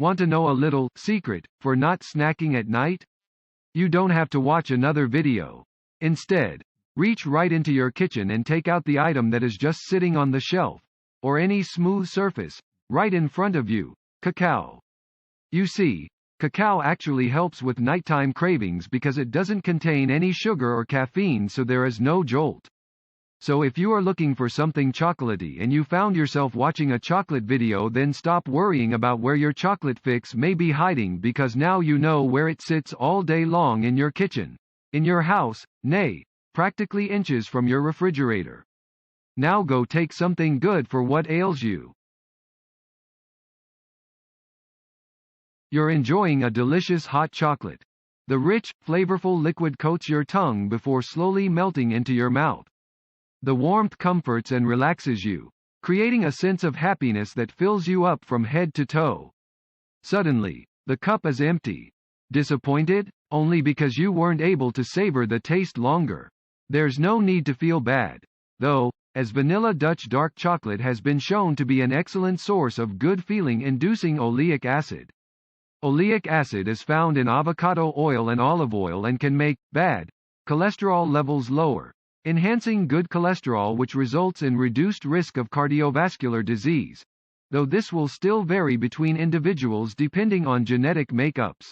Want to know a little secret for not snacking at night? You don't have to watch another video. Instead, reach right into your kitchen and take out the item that is just sitting on the shelf, or any smooth surface, right in front of you, cacao. You see, cacao actually helps with nighttime cravings because it doesn't contain any sugar or caffeine, so there is no jolt. So if you are looking for something chocolatey and you found yourself watching a chocolate video, then stop worrying about where your chocolate fix may be hiding, because now you know where it sits all day long in your kitchen, in your house, nay, practically inches from your refrigerator. Now go take something good for what ails you. You're enjoying a delicious hot chocolate. The rich, flavorful liquid coats your tongue before slowly melting into your mouth. The warmth comforts and relaxes you, creating a sense of happiness that fills you up from head to toe. Suddenly, the cup is empty. Disappointed? Only because you weren't able to savor the taste longer. There's no need to feel bad, though, as vanilla Dutch dark chocolate has been shown to be an excellent source of good feeling-inducing oleic acid. Oleic acid is found in avocado oil and olive oil and can make bad cholesterol levels lower, enhancing good cholesterol, which results in reduced risk of cardiovascular disease, though this will still vary between individuals depending on genetic makeups.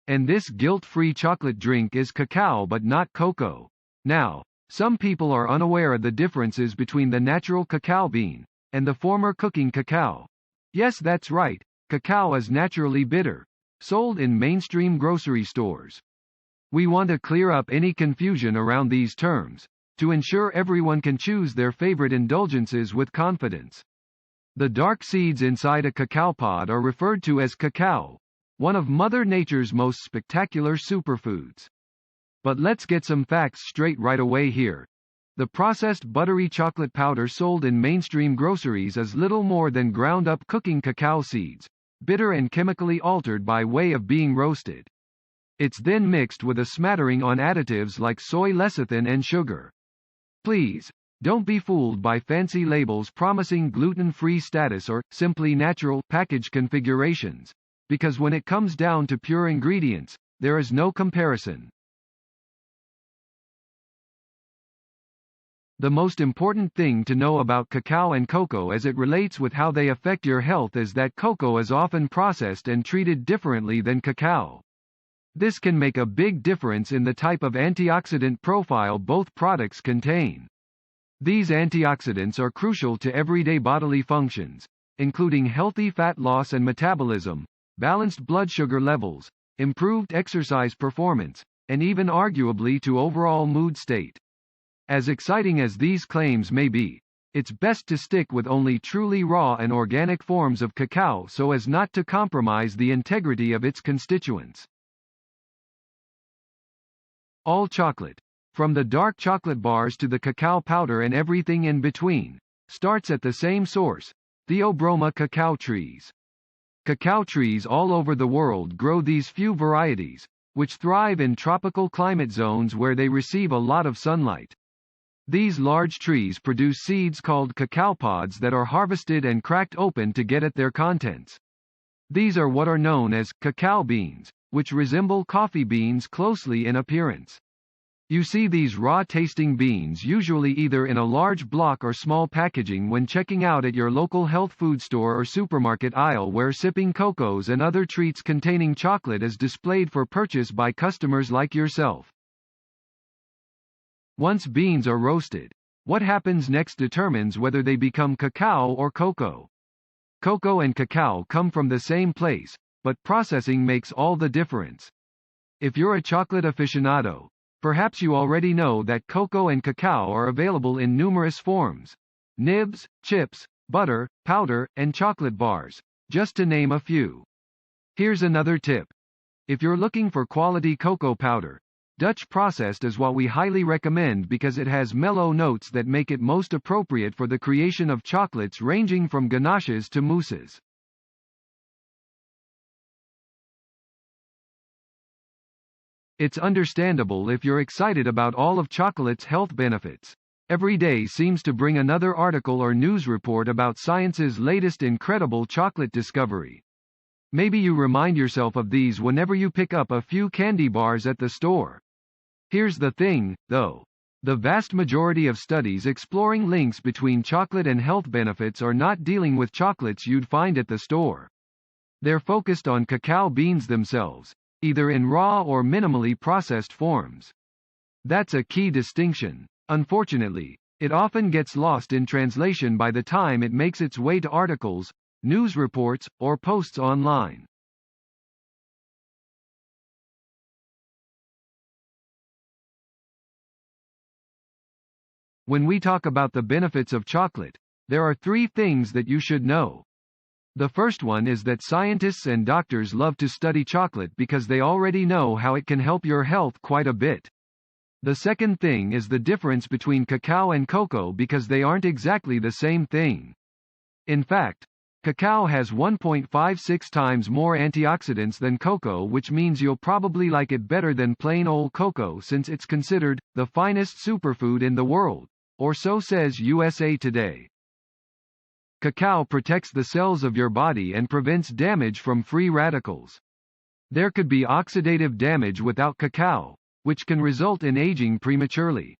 And this guilt-free chocolate drink is cacao but not cocoa. Now, some people are unaware of the differences between the natural cacao bean and the former cooking cacao. Yes, that's right. Cacao is naturally bitter, sold in mainstream grocery stores. We want to clear up any confusion around these terms, to ensure everyone can choose their favorite indulgences with confidence. The dark seeds inside a cacao pod are referred to as cacao, one of Mother Nature's most spectacular superfoods. But let's get some facts straight right away here. The processed buttery chocolate powder sold in mainstream groceries is little more than ground-up cooking cacao seeds, bitter and chemically altered by way of being roasted. It's then mixed with a smattering on additives like soy lecithin and sugar. Please, don't be fooled by fancy labels promising gluten-free status or simply natural package configurations, because when it comes down to pure ingredients, there is no comparison. The most important thing to know about cacao and cocoa as it relates with how they affect your health is that cocoa is often processed and treated differently than cacao. This can make a big difference in the type of antioxidant profile both products contain. These antioxidants are crucial to everyday bodily functions, including healthy fat loss and metabolism, balanced blood sugar levels, improved exercise performance, and even arguably to overall mood state. As exciting as these claims may be, it's best to stick with only truly raw and organic forms of cacao so as not to compromise the integrity of its constituents. All chocolate, from the dark chocolate bars to the cacao powder and everything in between, starts at the same source, Theobroma cacao trees. Cacao trees all over the world grow these few varieties, which thrive in tropical climate zones where they receive a lot of sunlight. These large trees produce seeds called cacao pods that are harvested and cracked open to get at their contents. These are what are known as cacao beans, which resemble coffee beans closely in appearance. You see these raw-tasting beans usually either in a large block or small packaging when checking out at your local health food store or supermarket aisle, where sipping cocos and other treats containing chocolate is displayed for purchase by customers like yourself. Once beans are roasted, what happens next determines whether they become cacao or cocoa. Cocoa and cacao come from the same place, but processing makes all the difference. If you're a chocolate aficionado, perhaps you already know that cocoa and cacao are available in numerous forms: nibs, chips, butter, powder, and chocolate bars, just to name a few. Here's another tip. If you're looking for quality cocoa powder, Dutch processed is what we highly recommend because it has mellow notes that make it most appropriate for the creation of chocolates ranging from ganaches to mousses. It's understandable if you're excited about all of chocolate's health benefits. Every day seems to bring another article or news report about science's latest incredible chocolate discovery. Maybe you remind yourself of these whenever you pick up a few candy bars at the store. Here's the thing, though. The vast majority of studies exploring links between chocolate and health benefits are not dealing with chocolates you'd find at the store. They're focused on cacao beans themselves, either in raw or minimally processed forms. That's a key distinction. Unfortunately, it often gets lost in translation by the time it makes its way to articles, news reports, or posts online. When we talk about the benefits of chocolate, there are three things that you should know. The first one is that scientists and doctors love to study chocolate because they already know how it can help your health quite a bit. The second thing is the difference between cacao and cocoa because they aren't exactly the same thing. In fact, cacao has 1.56 times more antioxidants than cocoa, which means you'll probably like it better than plain old cocoa since it's considered the finest superfood in the world, or so says USA Today. Cacao protects the cells of your body and prevents damage from free radicals. There could be oxidative damage without cacao, which can result in aging prematurely.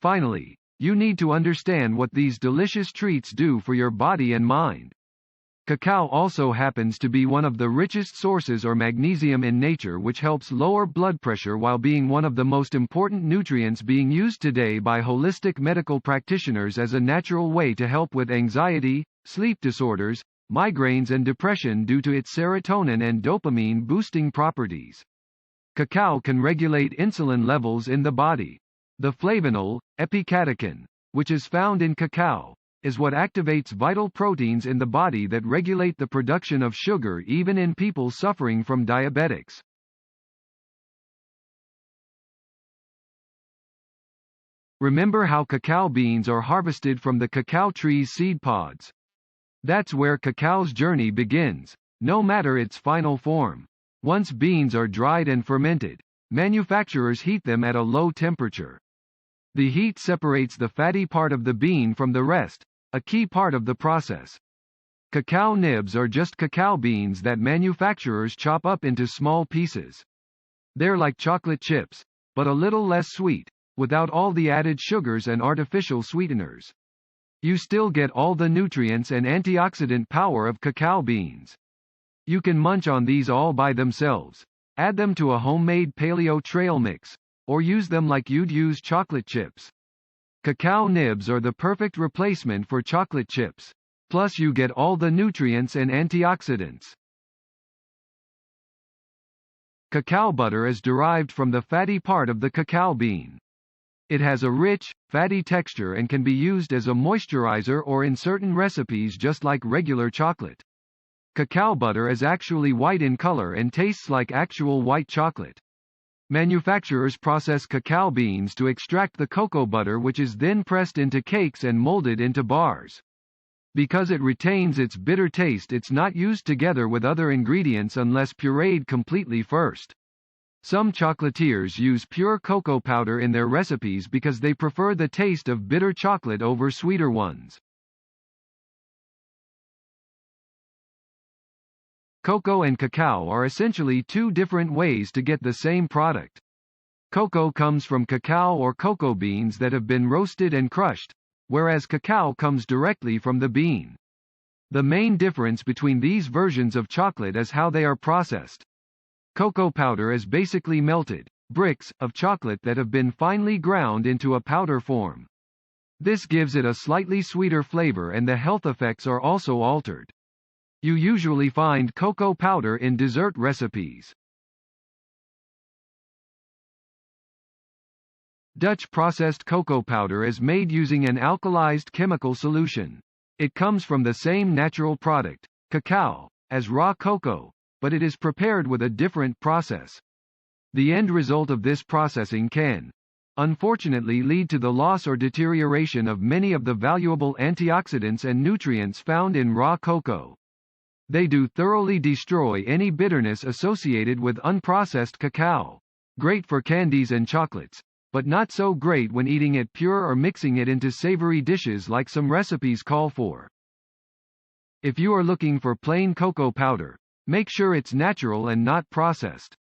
Finally, you need to understand what these delicious treats do for your body and mind. Cacao also happens to be one of the richest sources of magnesium in nature, which helps lower blood pressure while being one of the most important nutrients being used today by holistic medical practitioners as a natural way to help with anxiety, sleep disorders, migraines and depression due to its serotonin and dopamine boosting properties. Cacao can regulate insulin levels in the body. The flavanol, epicatechin, which is found in cacao, is what activates vital proteins in the body that regulate the production of sugar even in people suffering from diabetics. Remember how cacao beans are harvested from the cacao tree's seed pods. That's where cacao's journey begins, no matter its final form. Once beans are dried and fermented, manufacturers heat them at a low temperature. The heat separates the fatty part of the bean from the rest, a key part of the process. Cacao nibs are just cacao beans that manufacturers chop up into small pieces. They're like chocolate chips, but a little less sweet, without all the added sugars and artificial sweeteners. You still get all the nutrients and antioxidant power of cacao beans. You can munch on these all by themselves, add them to a homemade paleo trail mix, or use them like you'd use chocolate chips. Cacao nibs are the perfect replacement for chocolate chips. Plus you get all the nutrients and antioxidants. Cacao butter is derived from the fatty part of the cacao bean. It has a rich, fatty texture and can be used as a moisturizer or in certain recipes just like regular chocolate. Cacao butter is actually white in color and tastes like actual white chocolate. Manufacturers process cacao beans to extract the cocoa butter, which is then pressed into cakes and molded into bars. Because it retains its bitter taste, it's not used together with other ingredients unless pureed completely first. Some chocolatiers use pure cocoa powder in their recipes because they prefer the taste of bitter chocolate over sweeter ones. Cocoa and cacao are essentially two different ways to get the same product. Cocoa comes from cacao or cocoa beans that have been roasted and crushed, whereas cacao comes directly from the bean. The main difference between these versions of chocolate is how they are processed. Cocoa powder is basically melted bricks of chocolate that have been finely ground into a powder form. This gives it a slightly sweeter flavor and the health effects are also altered. You usually find cocoa powder in dessert recipes. Dutch processed cocoa powder is made using an alkalized chemical solution. It comes from the same natural product, cacao, as raw cocoa, but it is prepared with a different process. The end result of this processing can, unfortunately, lead to the loss or deterioration of many of the valuable antioxidants and nutrients found in raw cocoa. They do thoroughly destroy any bitterness associated with unprocessed cacao. Great for candies and chocolates, but not so great when eating it pure or mixing it into savory dishes like some recipes call for. If you are looking for plain cocoa powder, make sure it's natural and not processed.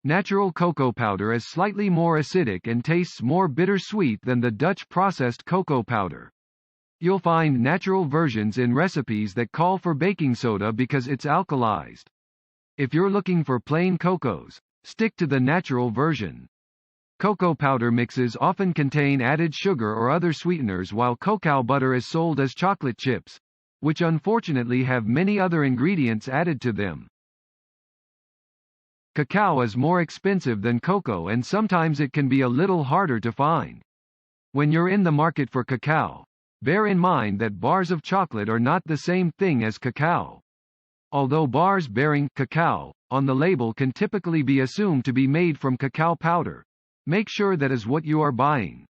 Natural cocoa powder is slightly more acidic and tastes more bittersweet than the Dutch processed cocoa powder. You'll find natural versions in recipes that call for baking soda because it's alkalized. If you're looking for plain cocos, stick to the natural version. Cocoa powder mixes often contain added sugar or other sweeteners, while cacao butter is sold as chocolate chips, which unfortunately have many other ingredients added to them. Cacao is more expensive than cocoa and sometimes it can be a little harder to find. When you're in the market for cacao, bear in mind that bars of chocolate are not the same thing as cacao. Although bars bearing cacao on the label can typically be assumed to be made from cacao powder, make sure that is what you are buying.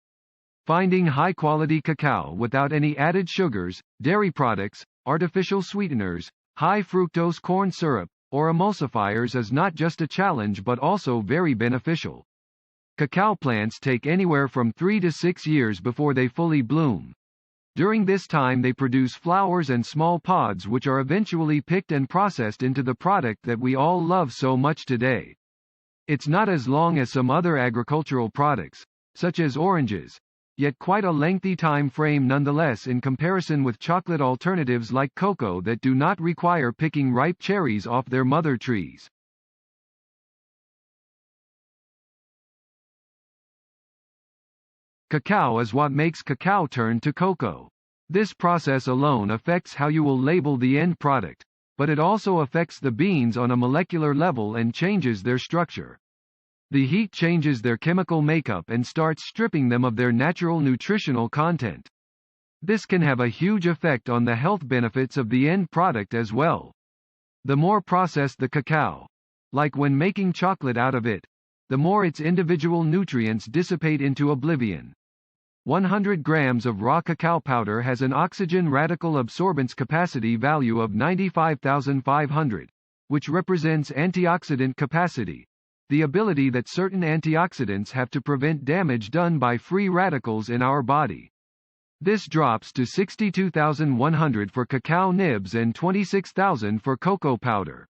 Finding high-quality cacao without any added sugars, dairy products, artificial sweeteners, high fructose corn syrup, or emulsifiers is not just a challenge but also very beneficial. Cacao plants take anywhere from 3 to 6 years before they fully bloom. During this time they produce flowers and small pods which are eventually picked and processed into the product that we all love so much today. It's not as long as some other agricultural products, such as oranges, yet quite a lengthy time frame nonetheless in comparison with chocolate alternatives like cocoa that do not require picking ripe cherries off their mother trees. Cacao is what makes cacao turn to cocoa. This process alone affects how you will label the end product, but it also affects the beans on a molecular level and changes their structure. The heat changes their chemical makeup and starts stripping them of their natural nutritional content. This can have a huge effect on the health benefits of the end product as well. The more processed the cacao, like when making chocolate out of it, the more its individual nutrients dissipate into oblivion. 100 grams of raw cacao powder has an oxygen radical absorbance capacity value of 95,500, which represents antioxidant capacity, the ability that certain antioxidants have to prevent damage done by free radicals in our body. This drops to 62,100 for Cacao Nibs and 26,000 for cocoa powder.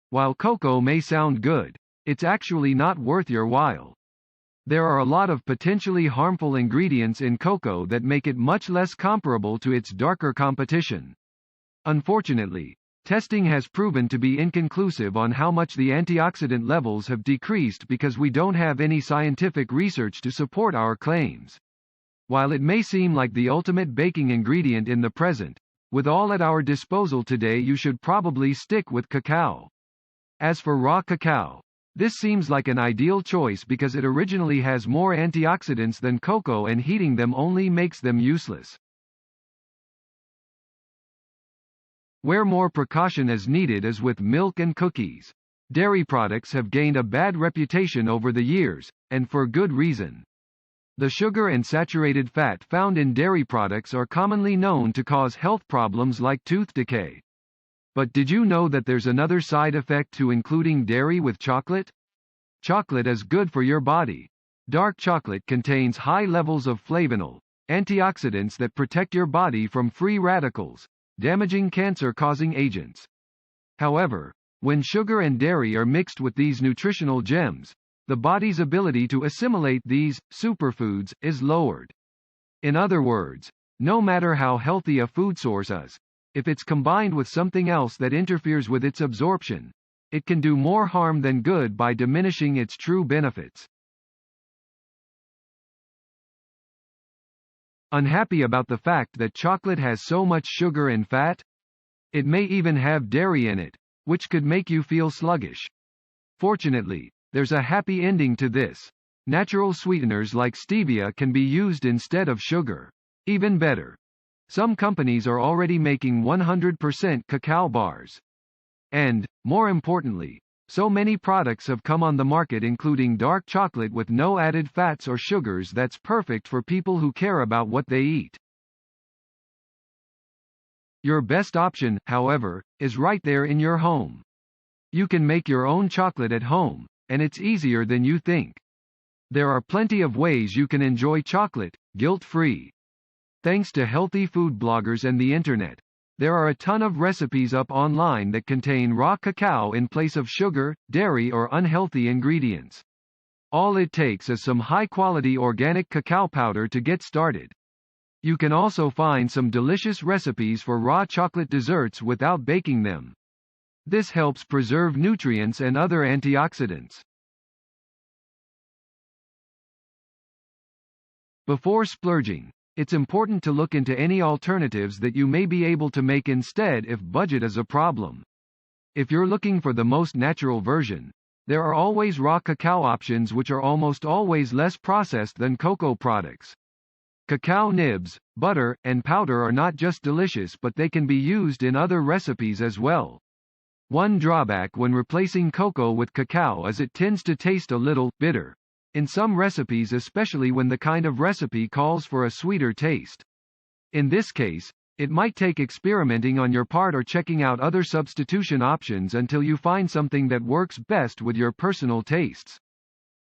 While cocoa may sound good, it's actually not worth your while. There are a lot of potentially harmful ingredients in cocoa that make it much less comparable to its darker competition. Unfortunately, testing has proven to be inconclusive on how much the antioxidant levels have decreased because we don't have any scientific research to support our claims. While it may seem like the ultimate baking ingredient in the present, with all at our disposal today, you should probably stick with cacao. As for raw cacao, this seems like an ideal choice because it originally has more antioxidants than cocoa and heating them only makes them useless. Where more precaution is needed is with milk and cookies. Dairy products have gained a bad reputation over the years, and for good reason. The sugar and saturated fat found in dairy products are commonly known to cause health problems like tooth decay. But did you know that there's another side effect to including dairy with chocolate? Chocolate is good for your body. Dark chocolate contains high levels of flavanol, antioxidants that protect your body from free radicals, damaging cancer-causing agents. However, when sugar and dairy are mixed with these nutritional gems, the body's ability to assimilate these superfoods is lowered. In other words, no matter how healthy a food source is, if it's combined with something else that interferes with its absorption, it can do more harm than good by diminishing its true benefits. Unhappy about the fact that chocolate has so much sugar and fat? It may even have dairy in it, which could make you feel sluggish. Fortunately, there's a happy ending to this. Natural sweeteners like stevia can be used instead of sugar. Even better, some companies are already making 100% cacao bars. And, more importantly, so many products have come on the market including dark chocolate with no added fats or sugars that's perfect for people who care about what they eat. Your best option, however, is right there in your home. You can make your own chocolate at home, and it's easier than you think. There are plenty of ways you can enjoy chocolate, guilt-free. Thanks to healthy food bloggers and the internet, there are a ton of recipes up online that contain raw cacao in place of sugar, dairy or unhealthy ingredients. All it takes is some high-quality organic cacao powder to get started. You can also find some delicious recipes for raw chocolate desserts without baking them. This helps preserve nutrients and other antioxidants. Before splurging, it's important to look into any alternatives that you may be able to make instead if budget is a problem. If you're looking for the most natural version, there are always raw cacao options which are almost always less processed than cocoa products. Cacao nibs, butter, and powder are not just delicious but they can be used in other recipes as well. One drawback when replacing cocoa with cacao is it tends to taste a little bitter in some recipes, especially when the kind of recipe calls for a sweeter taste. In this case, it might take experimenting on your part or checking out other substitution options until you find something that works best with your personal tastes.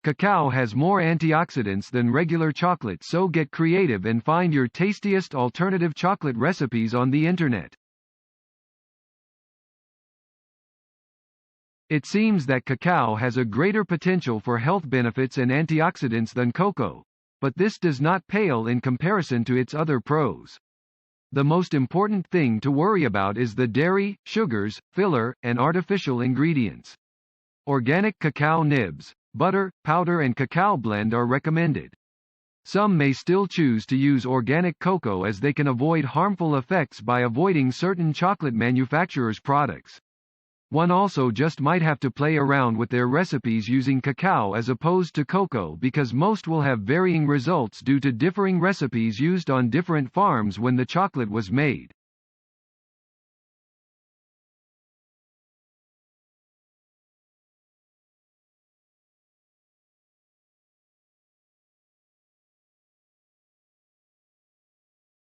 Cacao has more antioxidants than regular chocolate, so get creative and find your tastiest alternative chocolate recipes on the internet. It seems that cacao has a greater potential for health benefits and antioxidants than cocoa, but this does not pale in comparison to its other pros. The most important thing to worry about is the dairy, sugars, filler, and artificial ingredients. Organic cacao nibs, butter, powder and cacao blend are recommended. Some may still choose to use organic cocoa as they can avoid harmful effects by avoiding certain chocolate manufacturers' products. One also just might have to play around with their recipes using cacao as opposed to cocoa because most will have varying results due to differing recipes used on different farms when the chocolate was made.